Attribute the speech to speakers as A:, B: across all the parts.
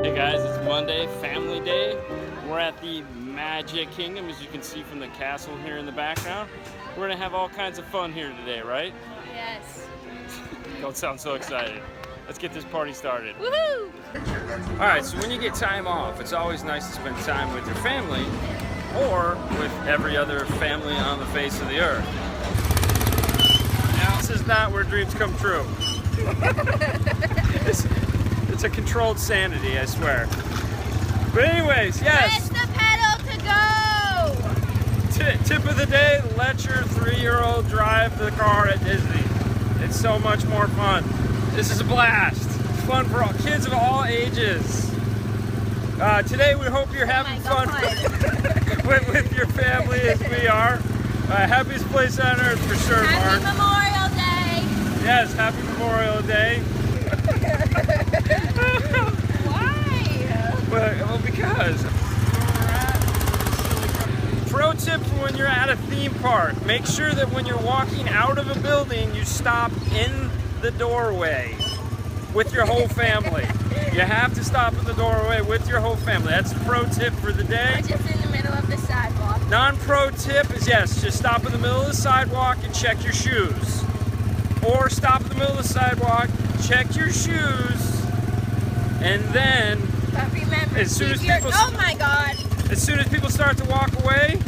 A: Hey guys, it's Monday, family day. We're at the Magic Kingdom, as you can see from the castle here in the background. We're gonna have all kinds of fun here today, right?
B: Yes.
A: Don't sound so excited. Let's get this party started.
B: Woohoo!
A: All right, so when you get time off, it's always nice to spend time with your family or with every other family on the face of the earth. Now, this is not where dreams come true. It's a controlled sanity, I swear. But anyways, yes.
B: Press the pedal to go!
A: Tip of the day, let your 3-year-old drive the car at Disney. It's so much more fun. This is a blast. It's fun for all, kids of all ages. Today we hope you're having fun with your family as we are. Happiest place on earth for sure, Mark.
B: Happy Memorial Day!
A: Yes, happy Memorial Day.
B: Why?
A: Well, because. Pro tip for when you're at a theme park, make sure that when you're walking out of a building, you stop in the doorway with your whole family. You have to stop in the doorway with your whole family. That's the pro tip for the day.
B: Or just in the middle of the sidewalk.
A: Non-pro tip is, yes, just stop in the middle of the sidewalk and check your shoes. Or stop in the middle of the sidewalk, check your shoes, and then
B: But remember,
A: as soon as
B: oh my God!
A: as soon as people start to walk away,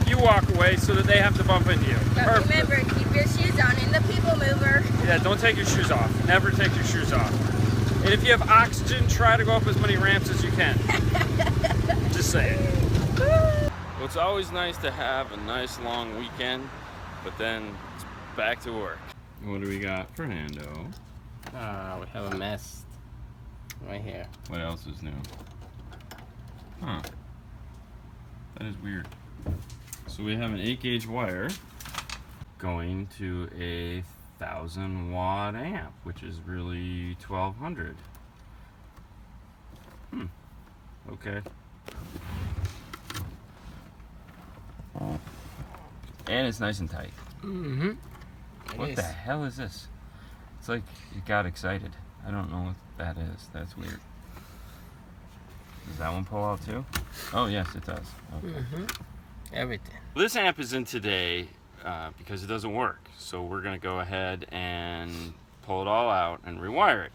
A: you walk away so that they have to bump into you.
B: But
A: Perfect.
B: remember, keep your shoes on in the people mover.
A: Yeah, don't take your shoes off. Never take your shoes off. And if you have oxygen, try to go up as many ramps as you can. Just saying. Well, it's always nice to have a nice long weekend, but then it's back to work. What do we got for Hando?
C: We have a mess right here.
A: What else is new? Huh. That is weird. So we have an 8-gauge wire going to a 1,000-watt amp, which is really 1,200. Okay. And it's nice and tight.
C: Mm-hmm.
A: What the hell is this? It's like it got excited. I don't know what that is. That's weird. Does that one pull out too? Oh yes, it does. Okay.
C: Everything.
A: Well, this amp is in today because it doesn't work. So we're gonna go ahead and pull it all out and rewire it.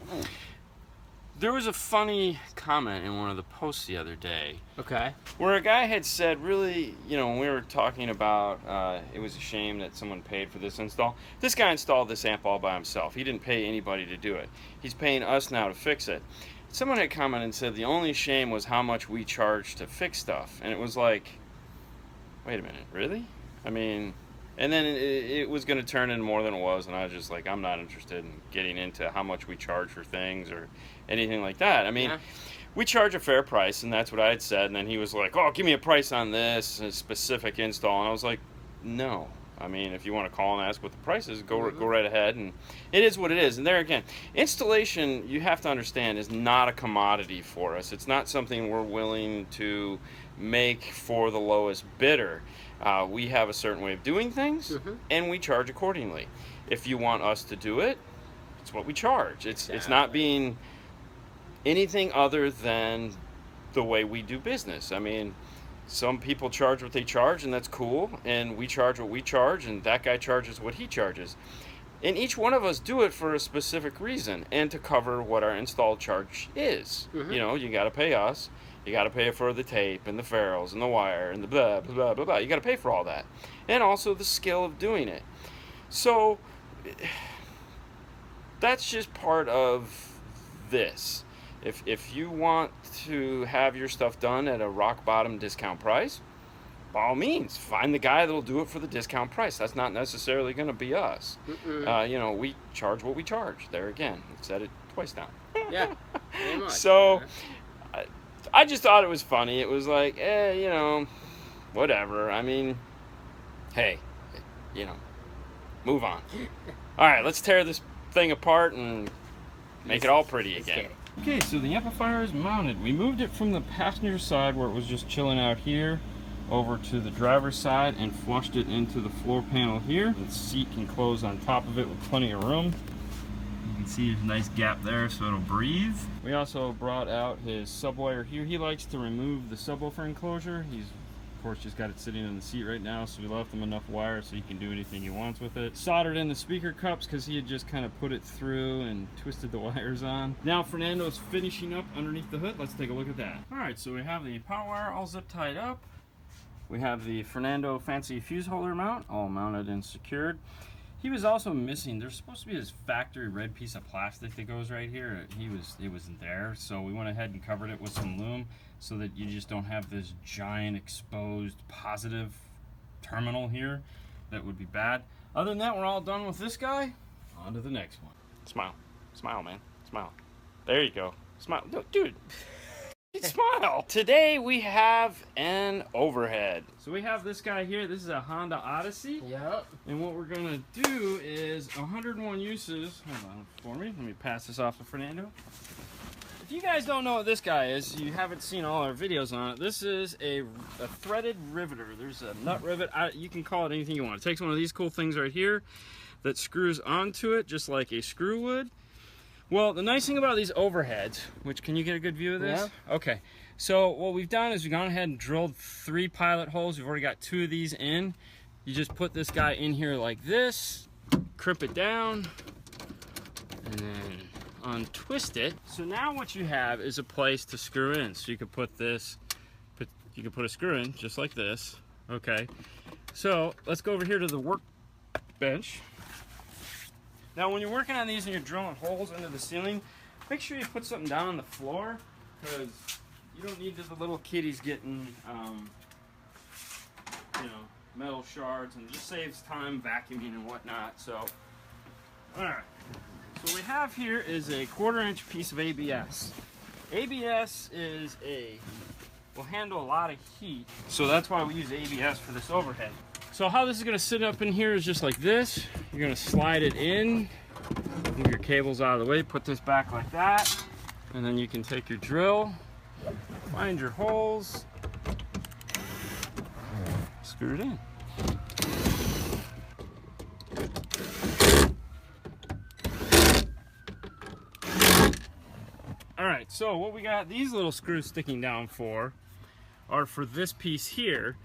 A: There was a funny comment in one of the posts the other day
C: Okay.
A: where a guy had said, really, you know, when we were talking about it was a shame that someone paid for this install. This guy installed this amp all by himself. He didn't pay anybody to do it. He's paying us now to fix it. Someone had commented and said the only shame was how much we charge to fix stuff. And it was like, wait a minute, really? I mean, and then it was going to turn into more than it was, and I was just like, I'm not interested in getting into how much we charge for things or anything like that. I mean, we charge a fair price, and that's what I had said, and then he was like, oh, give me a price on this, a specific install, and I was like, no. I mean, if you want to call and ask what the price is, go right ahead, and it is what it is. And there again, installation, you have to understand, is not a commodity for us. It's not something we're willing to make for the lowest bidder. We have a certain way of doing things, and we charge accordingly. If you want us to do it, it's what we charge. It's not being anything other than the way we do business. I mean, some people charge what they charge, and that's cool, and we charge what we charge, and that guy charges what he charges. And each one of us do it for a specific reason and to cover what our install charge is. You know, you got to pay us. You got to pay for the tape and the ferrules and the wire and the blah, blah, blah, blah, blah. You got to pay for all that. And also the skill of doing it. So that's just part of this. If you want to have your stuff done at a rock bottom discount price, by all means, find the guy that'll do it for the discount price. That's not necessarily going to be us. You know, we charge what we charge. There again, I said it twice now.
C: Yeah, very much.
A: So I just thought it was funny. It was like, you know, whatever. I mean, hey, you know, move on. All right, let's tear this thing apart and make it all pretty again. Okay, so the amplifier is mounted. We moved it from the passenger side where it was just chilling out here over to the driver's side and flushed it into the floor panel here. The seat can close on top of it with plenty of room. You can see a nice gap there so it'll breathe. We also brought out his subwire here. He likes to remove the subwoofer enclosure. He's of course just got it sitting in the seat right now, so we left him enough wire so he can do anything he wants with it. Soldered in the speaker cups because he had just kind of put it through and twisted the wires on. Now Fernando's finishing up underneath the hood. Let's take a look at that. Alright, so we have the power wire all zip tied up. We have the Fernando fancy fuse holder mount all mounted and secured. He was also missing, there's supposed to be this factory red piece of plastic that goes right here. It wasn't there, so we went ahead and covered it with some loom so that you just don't have this giant exposed positive terminal here. That would be bad. Other than that, we're all done with this guy. On to the next one. Smile. Smile, man. Smile. There you go. Smile. No, dude. Smile. Today we have an overhead. So we have this guy here. This is a Honda Odyssey.
C: Yep.
A: And what we're gonna do is 101 uses. Hold on for me. Let me pass this off to Fernando. If you guys don't know what this guy is, you haven't seen all our videos on it. This is a threaded riveter. There's a nut rivet. You can call it anything you want. It takes one of these cool things right here that screws onto it just like a screw would. Well, the nice thing about these overheads, which, can you get a good view of this?
C: Yeah.
A: Okay, so what we've done is we've gone ahead and drilled 3 pilot holes. We've already got 2 of these in. You just put this guy in here like this, crimp it down, and then untwist it. So now what you have is a place to screw in. So you could put this, you could put a screw in just like this. Okay, so let's go over here to the workbench. Now when you're working on these and you're drilling holes into the ceiling, make sure you put something down on the floor, because you don't need the little kitties getting you know, metal shards, and it just saves time vacuuming and whatnot. So alright, so what we have here is a 1/4 inch piece of ABS. ABS will handle a lot of heat, so that's why we use ABS for this overhead. So how this is going to sit up in here is just like this. You're going to slide it in, move your cables out of the way, put this back like that, and then you can take your drill, find your holes, screw it in. Alright, so what we got these little screws sticking down for are for this piece here.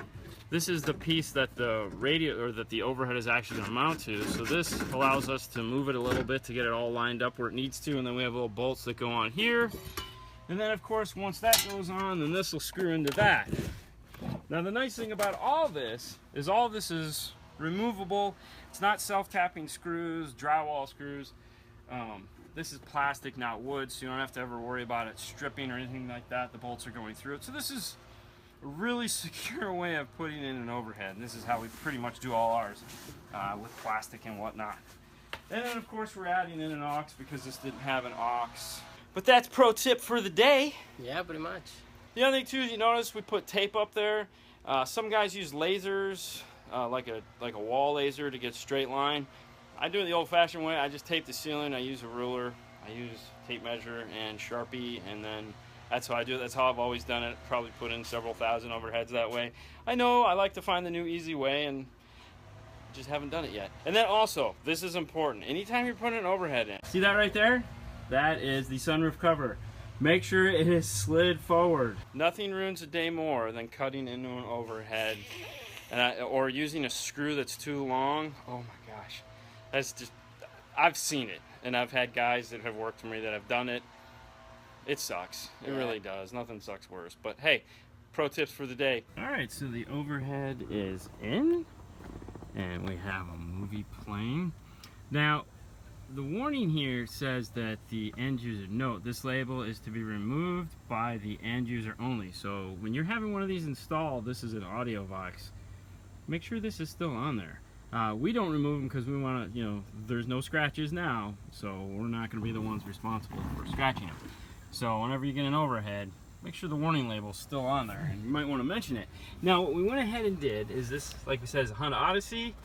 A: This is the piece that the radio, or that the overhead is actually going to mount to. So this allows us to move it a little bit to get it all lined up where it needs to, and then we have little bolts that go on here. And then of course once that goes on, then this will screw into that. Now the nice thing about all this is removable. It's not self-tapping screws, drywall screws. This is plastic, not wood, so you don't have to ever worry about it stripping or anything like that. The bolts are going through it. So this is a really secure way of putting in an overhead. And this is how we pretty much do all ours, with plastic and whatnot. And then of course we're adding in an aux because this didn't have an aux. But that's pro tip for the day.
C: Yeah, pretty much.
A: The other thing too is, you notice we put tape up there. Some guys use lasers, like a wall laser to get straight line. I do it the old-fashioned way. I just tape the ceiling. I use a ruler. I use tape measure and Sharpie, and then that's how I do it. That's how I've always done it. Probably put in several thousand overheads that way. I know I like to find the new easy way, and just haven't done it yet. And then also, this is important. Anytime you're putting an overhead in, see that right there? That is the sunroof cover. Make sure it is slid forward. Nothing ruins a day more than cutting into an overhead, or using a screw that's too long. Oh my gosh, that's just, I've seen it, and I've had guys that have worked for me that have done it. It sucks. It really does. Nothing sucks worse. But hey, pro tips for the day. All right, so the overhead is in, and we have a movie playing. Now, the warning here says that the end user, note, this label is to be removed by the end user only. So when you're having one of these installed, this is an audio box, make sure this is still on there. We don't remove them because we want to, you know, there's no scratches now, so we're not going to be the ones responsible for scratching them. So whenever you get an overhead, make sure the warning label is still on there, and you might want to mention it. Now what we went ahead and did is this, like we said, is a Honda Odyssey.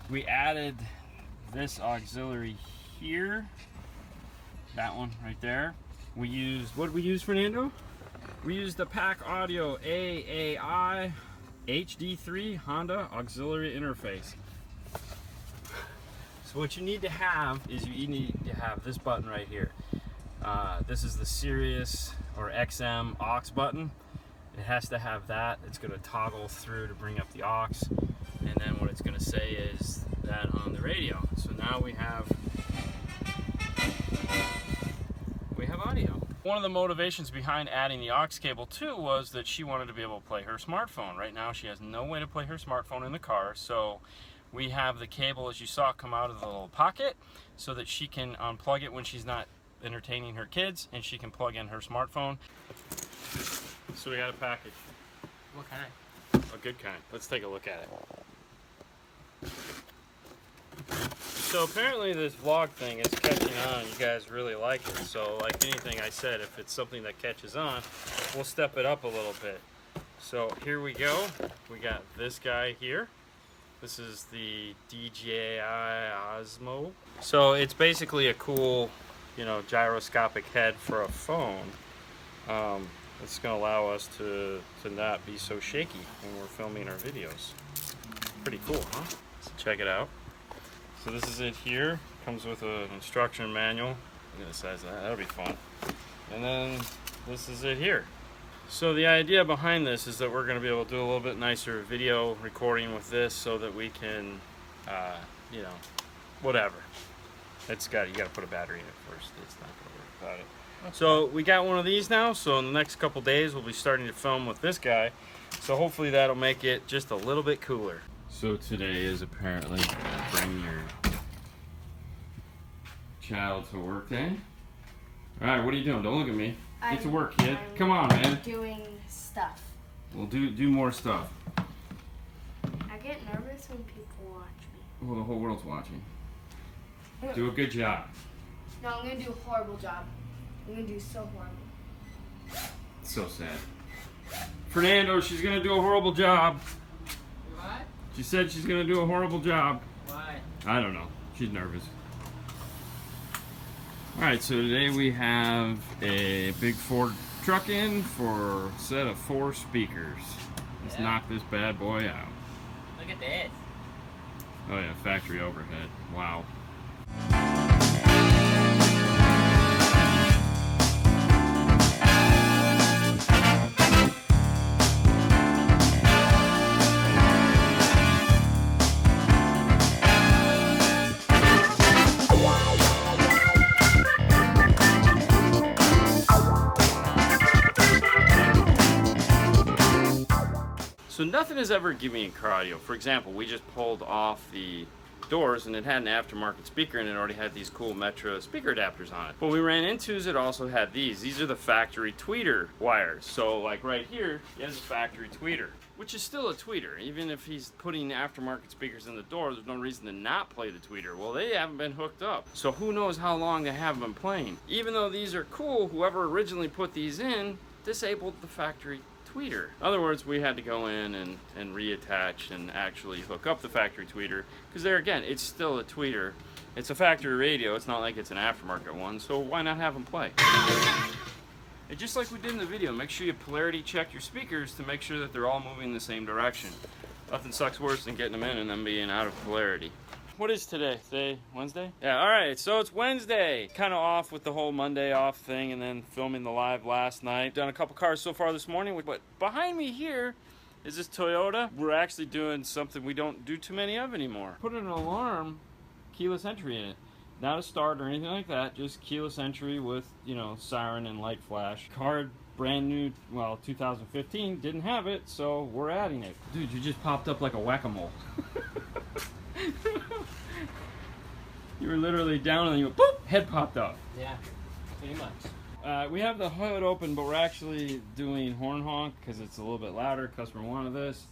A: We added this auxiliary here, that one right there. We used, what did we use, Fernando? We used the Pack Audio AAI HD3 Honda auxiliary interface. So what you need to have is you need to have this button right here. This is the Sirius or XM aux button. It has to have that. It's going to toggle through to bring up the aux, and then what it's going to say is that on the radio. So now we have audio. One of the motivations behind adding the aux cable too was that she wanted to be able to play her smartphone. Right now she has no way to play her smartphone in the car, so we have the cable, as you saw, come out of the little pocket so that she can unplug it when she's not entertaining her kids, and she can plug in her smartphone. So we got a package.
C: What kind?
A: A good kind. Let's take a look at it. So apparently this vlog thing is catching on. You guys really like it. So like anything I said, if it's something that catches on, we'll step it up a little bit. So here we go. We got this guy here. This is the DJI Osmo. So it's basically a cool, you know, gyroscopic head for a phone. It's going to allow us to not be so shaky when we're filming our videos. Pretty cool, huh? So check it out. So this is it here. Comes with an instruction manual. Look at the size of that. That'll be fun. And then this is it here. So the idea behind this is that we're going to be able to do a little bit nicer video recording with this, so that we can, you know, whatever. You got to put a battery in it first. It's not going to work without it. Okay. So we got one of these now. So in the next couple days, we'll be starting to film with this guy. So hopefully that'll make it just a little bit cooler. So today is apparently bring your child to work day. All right, what are you doing? Don't look at me. Get to work, kid. Come on, man.
B: Doing stuff.
A: We'll do more stuff.
B: I get nervous when people watch me.
A: Well, the whole world's watching. Do a good job.
B: No, I'm gonna do a horrible job. I'm gonna do so horrible.
A: So sad. Fernando, she's gonna do a horrible job.
C: What?
A: She said she's gonna do a horrible job.
C: Why?
A: I don't know. She's nervous. Alright, so today we have a big Ford truck in for a set of 4 speakers. Let's knock this bad boy out.
C: Look at this.
A: Oh yeah, factory overhead. Wow. So nothing has ever given me car audio. For example, we just pulled off the doors and it had an aftermarket speaker and it already had these cool Metro speaker adapters on it. What we ran into is it also had these. These are the factory tweeter wires. So like right here, he has a factory tweeter, which is still a tweeter. Even if he's putting aftermarket speakers in the door, there's no reason to not play the tweeter. Well, they haven't been hooked up. So who knows how long they have been playing. Even though these are cool, whoever originally put these in disabled the factory tweeter. In other words, we had to go in and reattach and actually hook up the factory tweeter, because there again, it's still a tweeter. It's a factory radio. It's not like it's an aftermarket one, so why not have them play? And just like we did in the video, make sure you polarity check your speakers to make sure that they're all moving in the same direction. Nothing sucks worse than getting them in and them being out of polarity. What is today? Today, Wednesday? Yeah, alright, so it's Wednesday. Kind of off with the whole Monday off thing and then filming the live last night. Done a couple cars so far this morning, but behind me here is this Toyota. We're actually doing something we don't do too many of anymore. Put an alarm, keyless entry in it. Not a start or anything like that, just keyless entry with, you know, siren and light flash. Car brand new, well, 2015, didn't have it, so we're adding it. Dude, you just popped up like a whack-a-mole. You were literally down and you went, boop, head popped up.
C: Yeah, pretty much.
A: We have the hood open, but we're actually doing horn honk because it's a little bit louder. Customer wanted this.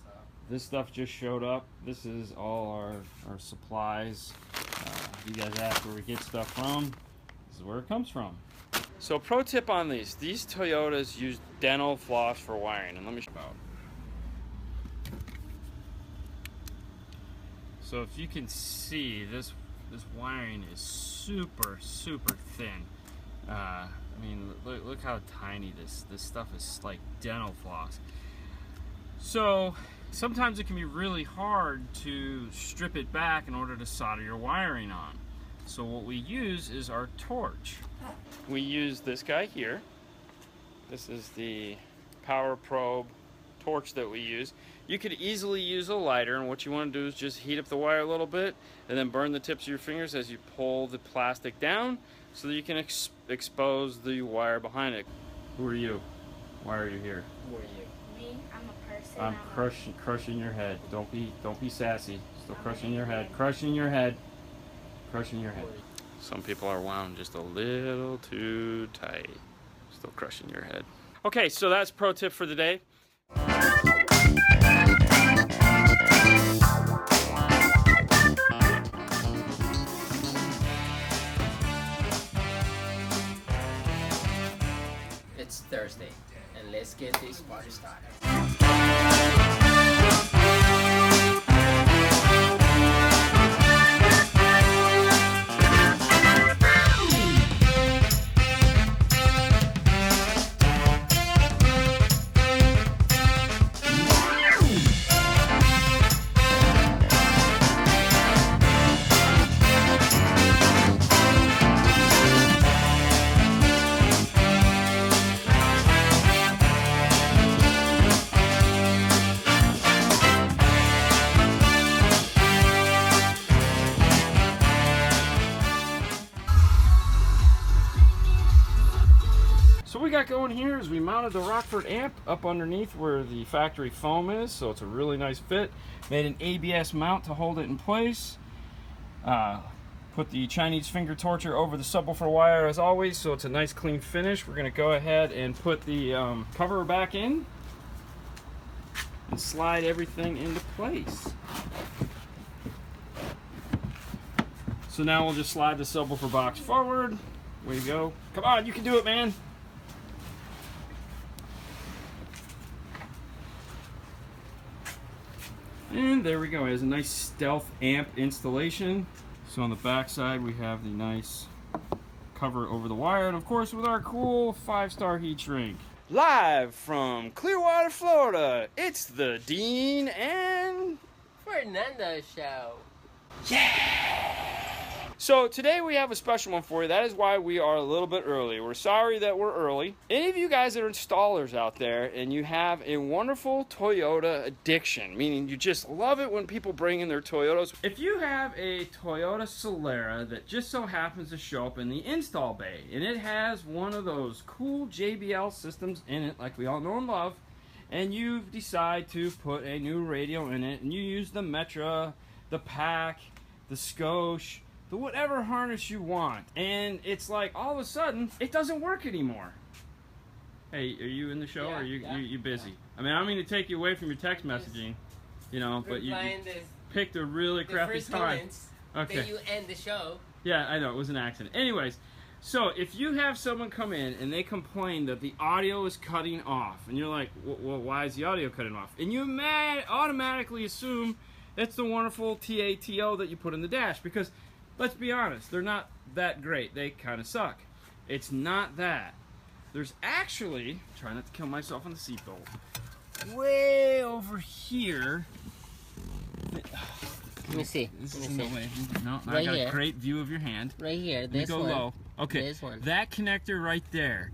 A: This stuff just showed up. This is all our supplies. You guys ask where we get stuff from. This is where it comes from. So pro tip on these Toyotas use dental floss for wiring, and let me show you about. So if you can see, this wiring is super thin. I mean, look how tiny this stuff is, like dental floss. So sometimes it can be really hard to strip it back in order to solder your wiring on. So what we use is our torch. We use this guy here. This is the power probe torch that we use. You could easily use a lighter, and what you want to do is just heat up the wire a little bit and then burn the tips of your fingers as you pull the plastic down so that you can expose the wire behind it. Who are you? Why are you here?
C: Who are you?
B: Me, I'm a person.
A: I'm crushing your head. Don't be sassy. Still crushing your head. Crushing your head. Crushing your head. Some people are wound just a little too tight. Still crushing your head. Okay, so that's pro tip for the day.
C: It's Thursday, and let's get this party started.
A: So what we got going here is we mounted the Rockford amp up underneath where the factory foam is, so it's a really nice fit. Made an ABS mount to hold it in place. Put the Chinese finger torture over the subwoofer wire as always, so it's a nice clean finish. We're going to go ahead and put the cover back in and slide everything into place. So now we'll just slide the subwoofer box forward. Way to go. Come on, you can do it, man. And there we go. It has a nice stealth amp installation. So on the back side we have the nice cover over the wire, and of course with our cool 5-star heat shrink. Live from Clearwater, Florida, it's the Dean and
C: Fernando show.
A: So today we have a special one for you. That is why we are a little bit early. We're sorry that we're early. Any of you guys that are installers out there and you have a wonderful Toyota addiction, meaning you just love it when people bring in their Toyotas. If you have a Toyota Solara that just so happens to show up in the install bay and it has one of those cool JBL systems in it like we all know and love, and you decide to put a new radio in it and you use the Metra, the Pack, the Scosh, the whatever harness you want, and it's like all of a sudden it doesn't work anymore. Hey, are you in the show, or are you busy? I mean, I don't mean to take you away from your text messaging, you know, but you picked a really crappy time. Okay.
C: That you end the show.
A: Yeah, I know, it was an accident. Anyways, so if you have someone come in and they complain that the audio is cutting off, and you're like, well, why is the audio cutting off? And you automatically assume it's the wonderful TATO that you put in the dash, because let's be honest, they're not that great. They kind of suck. It's not that. There's actually, try not to kill myself on the seatbelt, way over here.
C: Let me see.
A: This is in the way. No,
C: Right
A: I got
C: here.
A: a great view of your hand.
C: Right here.
A: Let me
C: This
A: go
C: one.
A: low. Okay,
C: This one.
A: that connector right there.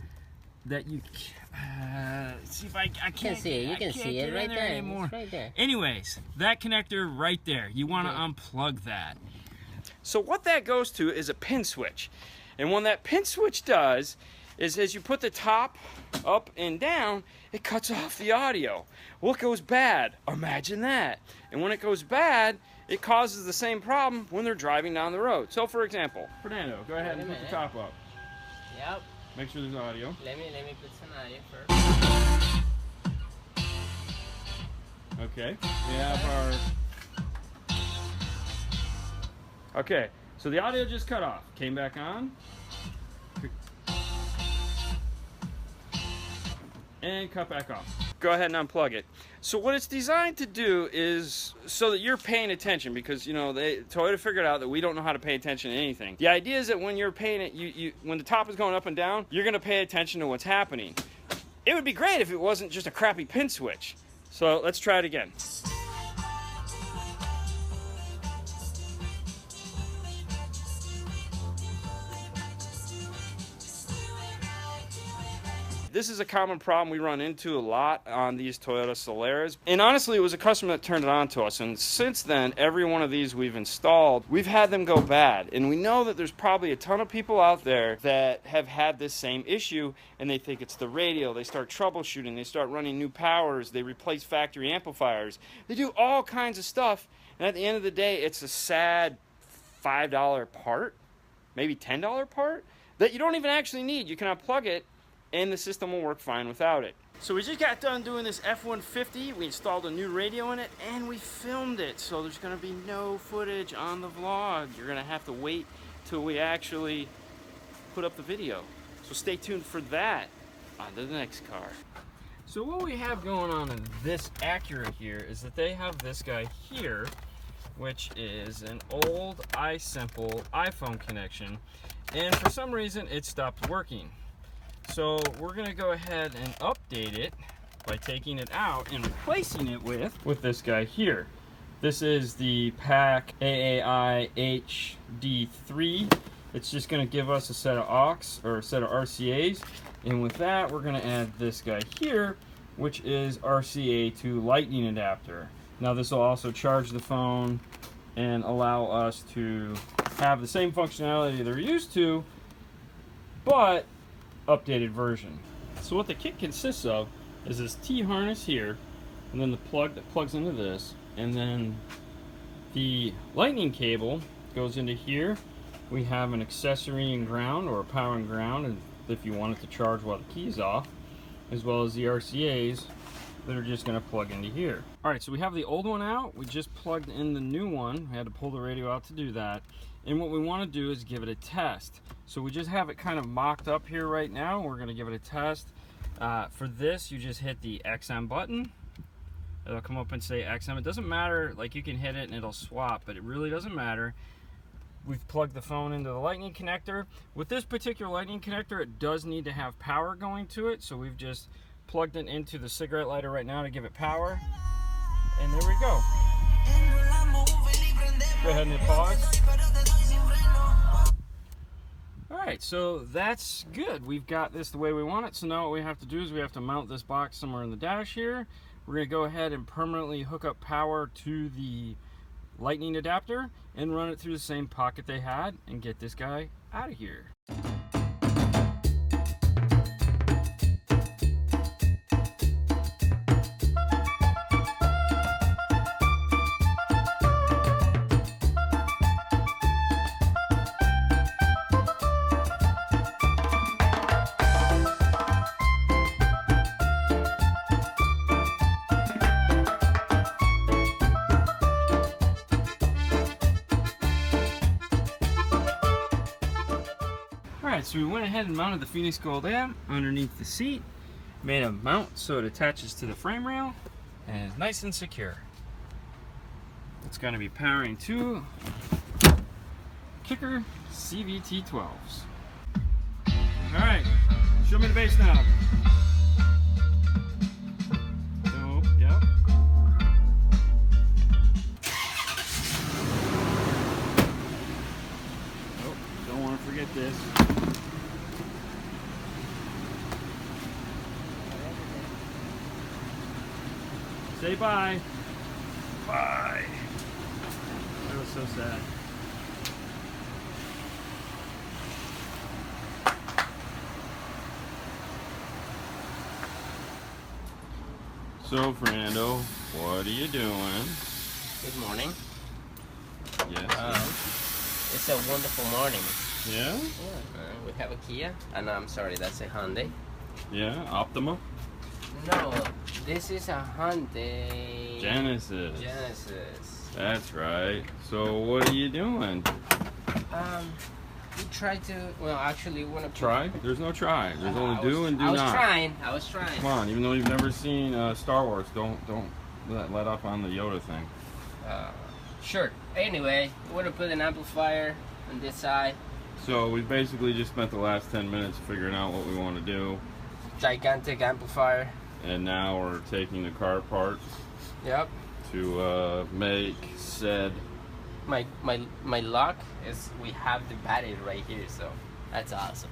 A: That you see if I can't
C: You can see it. You
A: I
C: can
A: can't
C: see
A: get
C: it right
A: in
C: there.
A: anymore.
C: It's right there.
A: Anyways, that connector right there. You want to unplug that. So what that goes to is a pin switch. And when that pin switch does is as you put the top up and down, it cuts off the audio. Well, it goes bad. Imagine that. And when it goes bad, it causes the same problem when they're driving down the road. So for example, Fernando, go ahead and put the top up.
C: Yep.
A: Make sure there's audio.
C: Let me put some audio first.
A: Okay. We have our... Okay, so the audio just cut off. Came back on. And cut back off. Go ahead and unplug it. So what it's designed to do is so that you're paying attention, because you know Toyota figured out that we don't know how to pay attention to anything. The idea is that when you're paying it, when the top is going up and down, you're going to pay attention to what's happening. It would be great if it wasn't just a crappy pin switch, So let's try it again. This is a common problem we run into a lot on these Toyota Solaras. And honestly, it was a customer that turned it on to us. And since then, every one of these we've installed, we've had them go bad. And we know that there's probably a ton of people out there that have had this same issue, and they think it's the radio. They start troubleshooting. They start running new powers. They replace factory amplifiers. They do all kinds of stuff. And at the end of the day, it's a sad $5 part, maybe $10 part, that you don't even actually need. You can unplug it, and the system will work fine without it. So we just got done doing this F-150. We installed a new radio in it, and we filmed it. So there's gonna be no footage on the vlog. You're gonna have to wait till we actually put up the video. So stay tuned for that. On to the next car. So what we have going on in this Acura here is that they have this guy here, which is an old iSimple iPhone connection, and for some reason it stopped working. So we're gonna go ahead and update it by taking it out and replacing it with this guy here. This is the PAC AAI HD3. It's just gonna give us a set of aux, or a set of RCAs, and with that we're gonna add this guy here, which is RCA to Lightning adapter. Now this will also charge the phone and allow us to have the same functionality they're used to, but updated version. So what the kit consists of is this T-harness here, and then the plug that plugs into this, and then the lightning cable goes into here. We have an accessory and ground, or a power and ground, and if you want it to charge while the key's off, as well as the RCAs that are just going to plug into here. Alright, so we have the old one out. We just plugged in the new one. We had to pull the radio out to do that. And what we want to do is give it a test. So we just have it kind of mocked up here right now. We're going to give it a test. For this, you just hit the XM button. It'll come up and say XM. It doesn't matter, like you can hit it and it'll swap, but it really doesn't matter. We've plugged the phone into the lightning connector. With this particular lightning connector, it does need to have power going to it, so we've just plugged it into the cigarette lighter right now to give it power. And there we go. Go ahead and hit pause. Alright, so that's good. We've got this the way we want it. So now what we have to do is we have to mount this box somewhere in the dash here. We're going to go ahead and permanently hook up power to the lightning adapter and run it through the same pocket they had and get this guy out of here. Alright, so we went ahead and mounted the Phoenix Gold amp underneath the seat, made a mount so it attaches to the frame rail, and is nice and secure. It's going to be powering two Kicker CVT12s. Alright, show me the bass knob. Oh, yep. Oh, don't want to forget this. Say bye. Bye. That was so sad. So, Fernando, what are you doing?
C: Good morning.
A: Yes.
C: It's a wonderful morning.
A: Yeah?
C: Yeah. We have a Kia, and I'm sorry, that's a Hyundai.
A: Yeah, Optima?
C: No, this is a Hyundai.
A: Genesis.
C: Genesis.
A: That's right. So, what are you doing?
C: We tried to. Well, actually, we want to
A: Try? There's no try. There's only do and do
C: I
A: not.
C: I was trying.
A: Come on, even though you've never seen Star Wars, don't let up on the Yoda thing.
C: Sure. Anyway, we want to put an amplifier on this side.
A: So we basically just spent the last 10 minutes figuring out what we want to do.
C: Gigantic amplifier.
A: and now we're taking the car apart.
C: Yep.
A: To make said.
C: My luck is we have the battery right here, so that's awesome.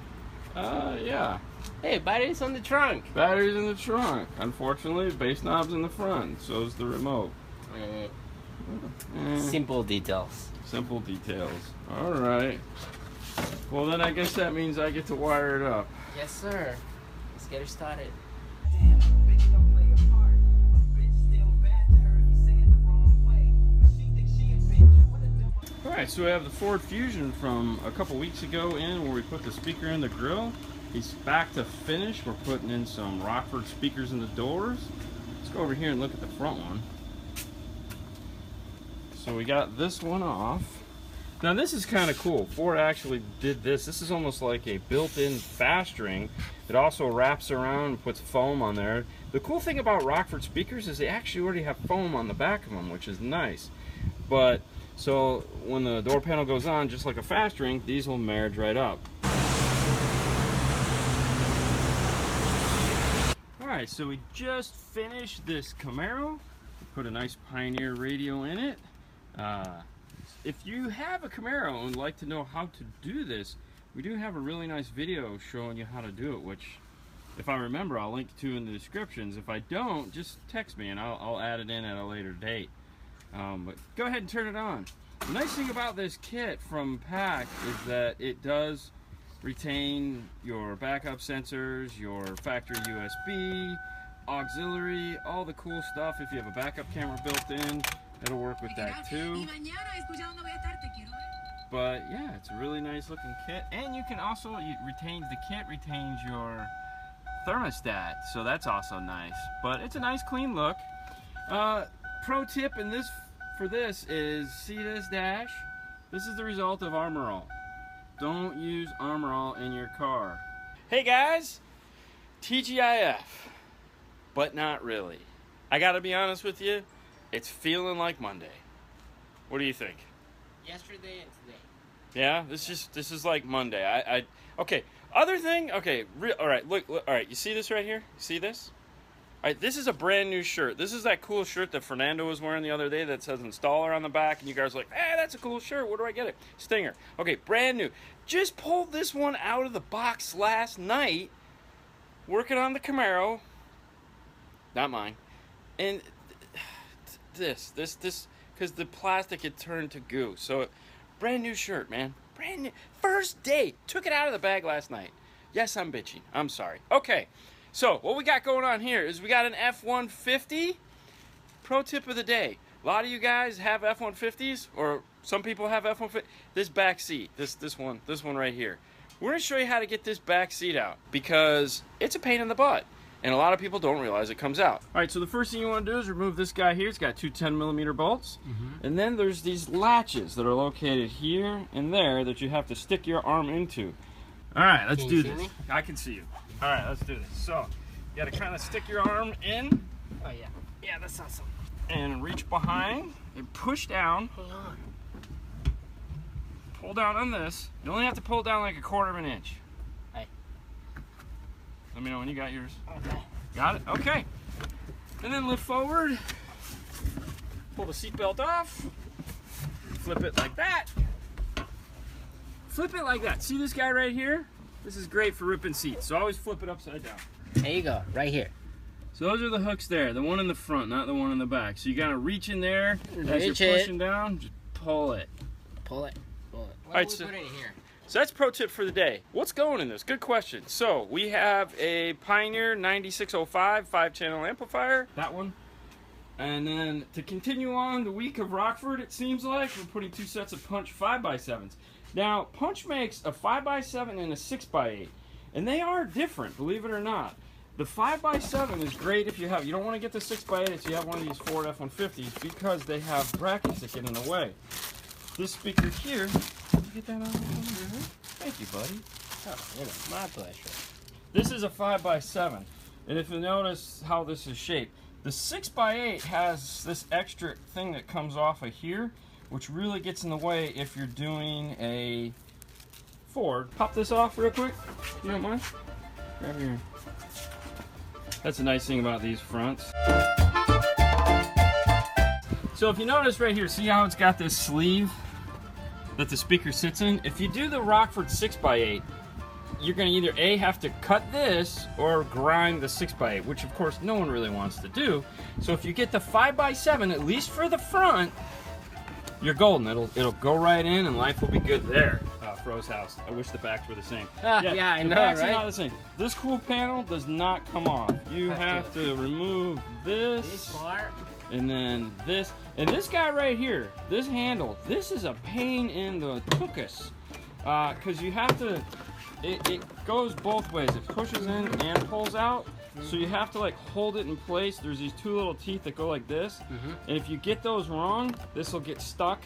A: Yeah.
C: Hey, battery's on the trunk.
A: Battery's in the trunk. Unfortunately, base knob's in the front. So's the remote.
C: Simple details.
A: Simple details. All right. Well, then I guess that means I get to wire it up.
C: Yes, sir. Let's get it started.
D: Damn, bitch don't play a part. Bitch still bad to her if you say it the wrong way. She thinks she a bitch. What a dumb.
A: All right, so we have the Ford Fusion from a couple weeks ago in where we put the speaker in the grill. He's back to finish. We're putting in some Rockford speakers in the doors. Let's go over here and look at the front one. So we got this one off. Now this is kind of cool. Ford actually did this. This is almost like a built-in fast ring. It also wraps around and puts foam on there. The cool thing about Rockford speakers is they actually already have foam on the back of them, which is nice. But so when the door panel goes on, just like a fast ring, these will marriage right up. Alright, so we just finished this Camaro. Put a nice Pioneer radio in it. If you have a Camaro and would like to know how to do this, we do have a really nice video showing you how to do it, which if I remember I'll link to in the descriptions. If I don't, just text me and I'll add it in at a later date. But go ahead and turn it on. The nice thing about this kit from PAC is that it does retain your backup sensors, your factory USB, auxiliary, all the cool stuff. If you have a backup camera built in, it'll work with that too. But yeah, it's a really nice looking kit, and you can also, the kit retains your thermostat, so that's also nice. But it's a nice clean look. Pro tip for this is, see this dash? This is the result of Armor All. Don't use Armor All in your car. Hey guys, TGIF, but not really. I gotta be honest with you, it's feeling like Monday. What do you think?
C: Yesterday and today.
A: Yeah, this is like Monday. Okay. Other thing. Okay. All right. Look. All right. You see this right here? You see this? All right. This is a brand new shirt. This is that cool shirt that Fernando was wearing the other day that says installer on the back, and you guys are like, hey, that's a cool shirt. Where do I get it? Stinger. Okay. Brand new. Just pulled this one out of the box last night. Working on the Camaro. Not mine. And this, because the plastic had turned to goo. So, brand new shirt, man. Brand new. First day. Took it out of the bag last night. Yes, I'm bitching. I'm sorry. Okay. So, what we got going on here is we got an F-150. Pro tip of the day. A lot of you guys have F-150s, or some people have F-150. This back seat. This one right here. We're going to show you how to get this back seat out, because it's a pain in the butt. And a lot of people don't realize it comes out. All right, so the first thing you want to do is remove this guy here. It's got two 10mm bolts. And then there's these latches that are located here and there that you have to stick your arm into. All right, let's do this. I can see you. All right, let's do this. So, you got to kind of stick your arm in.
C: Oh, yeah. Yeah, that's awesome.
A: And reach behind and push down.
C: Hold on.
A: Pull down on this. You only have to pull down like 1/4 inch.
C: Hey.
A: Let me know when you got yours.
C: Okay.
A: Got it? Okay. And then lift forward. Pull the seatbelt off. Flip it like that. Flip it like that. See this guy right here? This is great for ripping seats. So always flip it upside down.
C: There you go. Right here.
A: So those are the hooks there. The one in the front, not the one in the back. So you gotta reach in there. As
C: Reach
A: you're
C: it.
A: pushing down, just pull it.
C: Pull it. Pull it. What
A: Alright,
C: do we
A: so-
C: put in here?
A: So that's pro tip for the day. What's going in this? Good question. So we have a Pioneer 9605 5-channel amplifier. That one. And then to continue on the week of Rockford, it seems like we're putting 2 sets of Punch 5x7s. Now, Punch makes a 5x7 and a 6x8. And they are different, believe it or not. The 5x7 is great if you don't want to get the 6x8 if you have one of these Ford F-150s, because they have brackets that get in the way. This speaker here, did you get that on? Thank you, buddy.
C: Oh, my pleasure.
A: This is a 5x7, and if you notice how this is shaped, the 6x8 has this extra thing that comes off of here, which really gets in the way if you're doing a Ford. Pop this off real quick, if you don't mind. Grab your... That's the nice thing about these fronts. So if you notice right here, see how it's got this sleeve that the speaker sits in? If you do the Rockford 6x8, you're going to either A, have to cut this or grind the 6x8, which of course no one really wants to do. So if you get the 5x7, at least for the front, you're golden. It'll go right in and life will be good there. Fro's house. I wish the backs were the same.
C: Yeah, I
A: the
C: know,
A: backs
C: right?
A: are not the same. This cool panel does not come off. You have to remove
C: This part.
A: and then this. And this guy right here, this handle, this is a pain in the tuchus. Because you have to, it goes both ways. It pushes in and pulls out. So you have to like hold it in place. There's these two little teeth that go like this. And if you get those wrong, this will get stuck.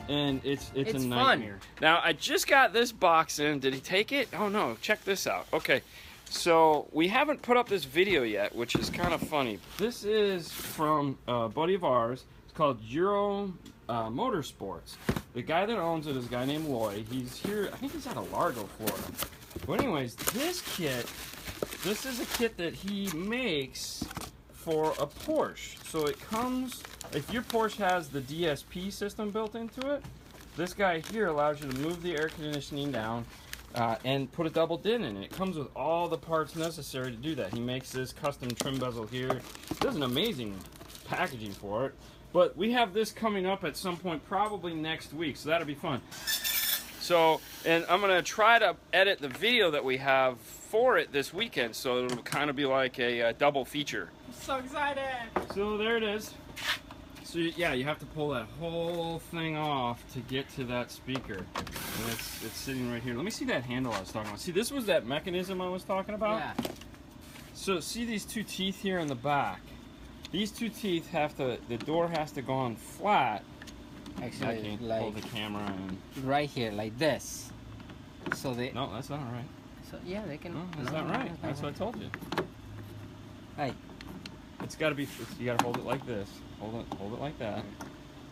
A: And it's a nightmare.
C: Fun.
A: Now I just got this box in. Did he take it? Oh no, check this out. Okay, so we haven't put up this video yet, which is kind of funny. This is from a buddy of ours. It's called Euro Motorsports. The guy that owns it is a guy named Lloyd. He's here, I think he's out of Largo, Florida. But anyways, this is a kit that he makes for a Porsche. So it comes, if your Porsche has the DSP system built into it, this guy here allows you to move the air conditioning down and put a double din in it. It comes with all the parts necessary to do that. He makes this custom trim bezel here. Does an amazing packaging for it. But we have this coming up at some point, probably next week, so that'll be fun. So, and I'm gonna try to edit the video that we have for it this weekend, so it'll kind of be like a double feature.
C: I'm so excited.
A: So there it is. So yeah, you have to pull that whole thing off to get to that speaker. And it's sitting right here. Let me see that handle I was talking about. See, this was that mechanism I was talking about?
C: Yeah.
A: So see these two teeth here in the back? These two teeth have to, the door has to go on flat.
C: Actually,
A: I can't pull the camera in.
C: right here, like this. So they.
A: No, that's not right.
C: So yeah, they can.
A: No, that's not right. That's what I told you.
C: Hey.
A: It's got to be. You got to hold it like this. Hold it like that.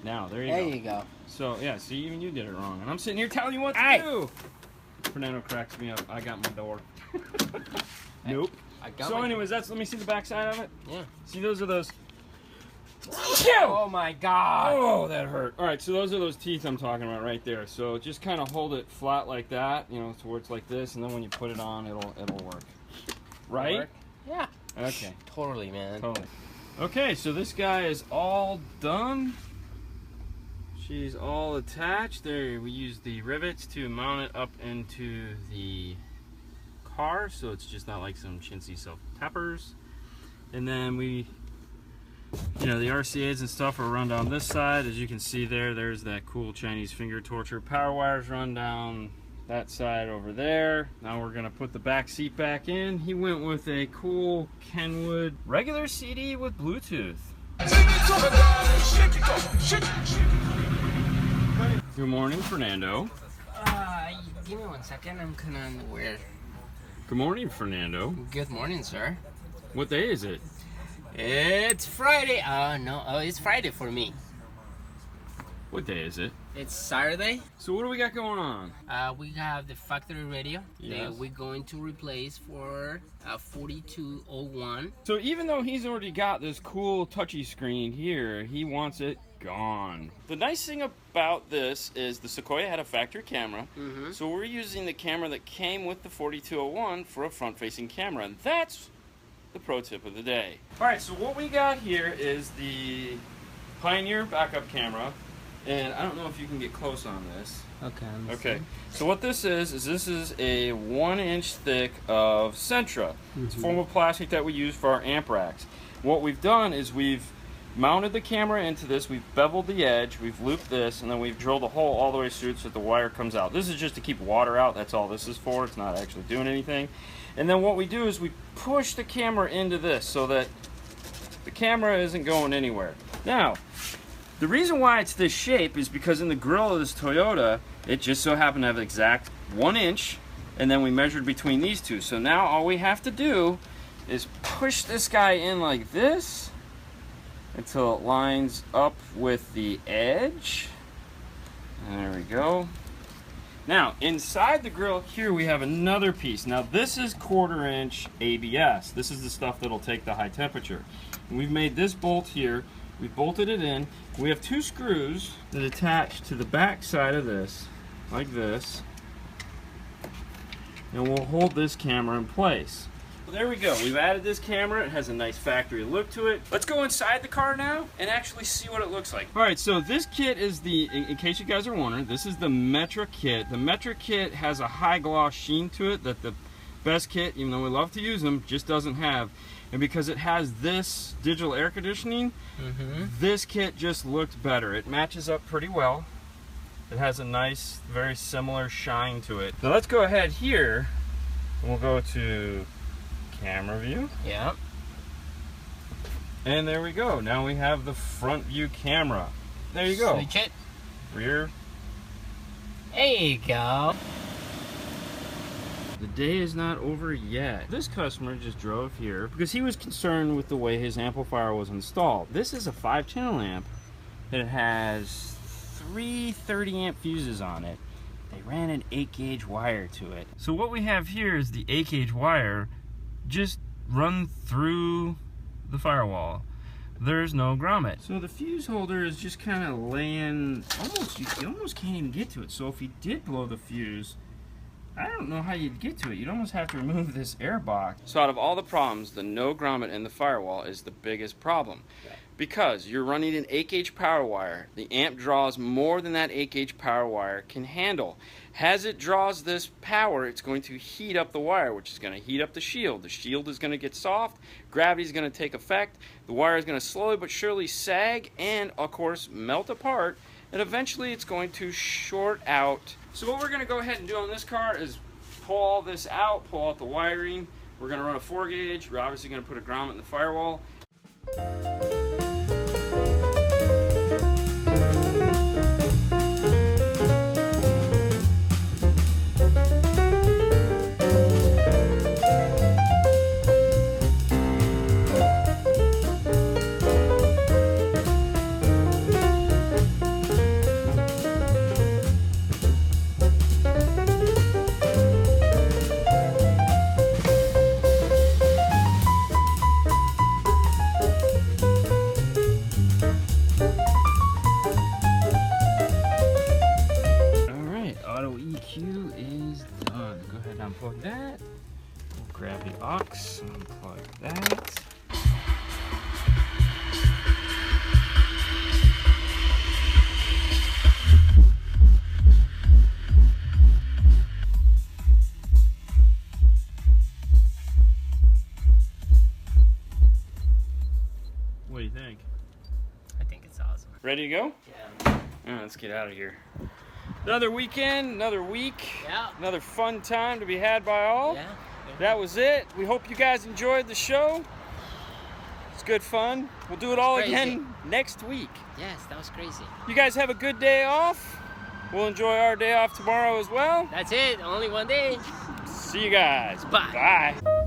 A: Now there you
C: There
A: go.
C: you go.
A: So yeah, see, even you did it wrong, and I'm sitting here telling you what to do. Fernando cracks me up. I got my door. Nope.
C: I got
A: So
C: my-
A: anyways, let me see the back side of it.
C: Yeah.
A: See, those are those.
C: Oh my God.
A: Oh, that hurt. All right, so those are those teeth I'm talking about right there. So just kind of hold it flat like that, you know, to where it's like this, and then when you put it on, it'll work. Right?
C: Work? Yeah.
A: Okay.
C: Totally, man.
A: Totally. Okay, so this guy is all done. She's all attached. There, we use the rivets to mount it up into the car, so it's just not like some chintzy self-tappers. And then we, you know, the RCAs and stuff are run down this side. As you can see there's that cool Chinese finger torture. Power wires run down that side over there. Now we're gonna put the back seat back in. He went with a cool Kenwood regular CD with Bluetooth. Good morning, Fernando.
C: Give me 1 second. I'm gonna wear.
A: Good morning, Fernando.
C: Good morning, sir.
A: What day is it?
C: It's Friday. No. Oh, it's Friday for me.
A: What day is it?
C: It's Saturday.
A: So what do we got going on?
C: We have the factory radio
A: Yes.
C: that we're going to replace for a 4201.
A: So even though he's already got this cool touchy screen here, he wants it gone. The nice thing about this is the Sequoia had a factory camera, so we're using the camera that came with the 4201 for a front-facing camera, and that's the pro tip of the day. All right, so what we got here is the Pioneer backup camera, and I don't know if you can get close on this.
C: Okay.
A: Okay, so what this is this is a 1 inch thick of Sentra. It's a form of plastic that we use for our amp racks. What we've done is we've mounted the camera into this, we've beveled the edge, we've looped this, and then we've drilled a hole all the way through so that the wire comes out. This is just to keep water out, that's all this is for. It's not actually doing anything. And then what we do is we push the camera into this so that the camera isn't going anywhere. Now, the reason why it's this shape is because in the grill of this Toyota, it just so happened to have the exact 1 inch, and then we measured between these two. So now all we have to do is push this guy in like this until it lines up with the edge. And there we go. Now, inside the grill here we have another piece. Now this is 1/4 inch ABS. This is the stuff that'll take the high temperature. And we've made this bolt here. We bolted it in. We have 2 screws that attach to the back side of this, like this. And we'll hold this camera in place. There we go. We've added this camera. It has a nice factory look to it. Let's go inside the car now and actually see what it looks like. All right, so this kit is the, in case you guys are wondering, this is the Metra kit. The Metra kit has a high gloss sheen to it that the best kit, even though we love to use them, just doesn't have. And because it has this digital air conditioning, this kit just looked better. It matches up pretty well. It has a nice, very similar shine to it. Now let's go ahead here and we'll go to camera view.
C: Yeah.
A: And there we go. Now we have the front view camera. There you go.
C: Switch it.
A: Rear.
C: There you go.
A: The day is not over yet. This customer just drove here because he was concerned with the way his amplifier was installed. This is a 5-channel amp that has 3 30-amp fuses on it. They ran an 8-gauge wire to it. So what we have here is the 8-gauge wire just run through the firewall. There's no grommet. So the fuse holder is just kind of laying, you almost can't even get to it. So if you did blow the fuse, I don't know how you'd get to it. You'd almost have to remove this air box. So out of all the problems, the no grommet in the firewall is the biggest problem. Because you're running an 8-gauge power wire, the amp draws more than that 8-gauge power wire can handle. As it draws this power, it's going to heat up the wire, which is going to heat up the shield. The shield is going to get soft, gravity is going to take effect, the wire is going to slowly but surely sag and, of course, melt apart, and eventually it's going to short out. So what we're going to go ahead and do on this car is pull all this out, pull out the wiring. We're going to run a 4-gauge. We're obviously going to put a grommet in the firewall. Unplug that. We'll grab the aux, unplug that. What do you think?
C: I think it's awesome.
A: Ready to go?
C: Yeah.
A: Let's get out of here. Another weekend, another week,
C: Yeah.
A: another fun time to be had by all.
C: Yeah.
A: That was it. We hope you guys enjoyed the show. It's good fun. We'll do it all
C: Crazy.
A: again next week.
C: Yes, that was crazy.
A: You guys have a good day off. We'll enjoy our day off tomorrow as well.
C: That's it. Only one day.
A: See you guys.
C: Bye.
A: Bye.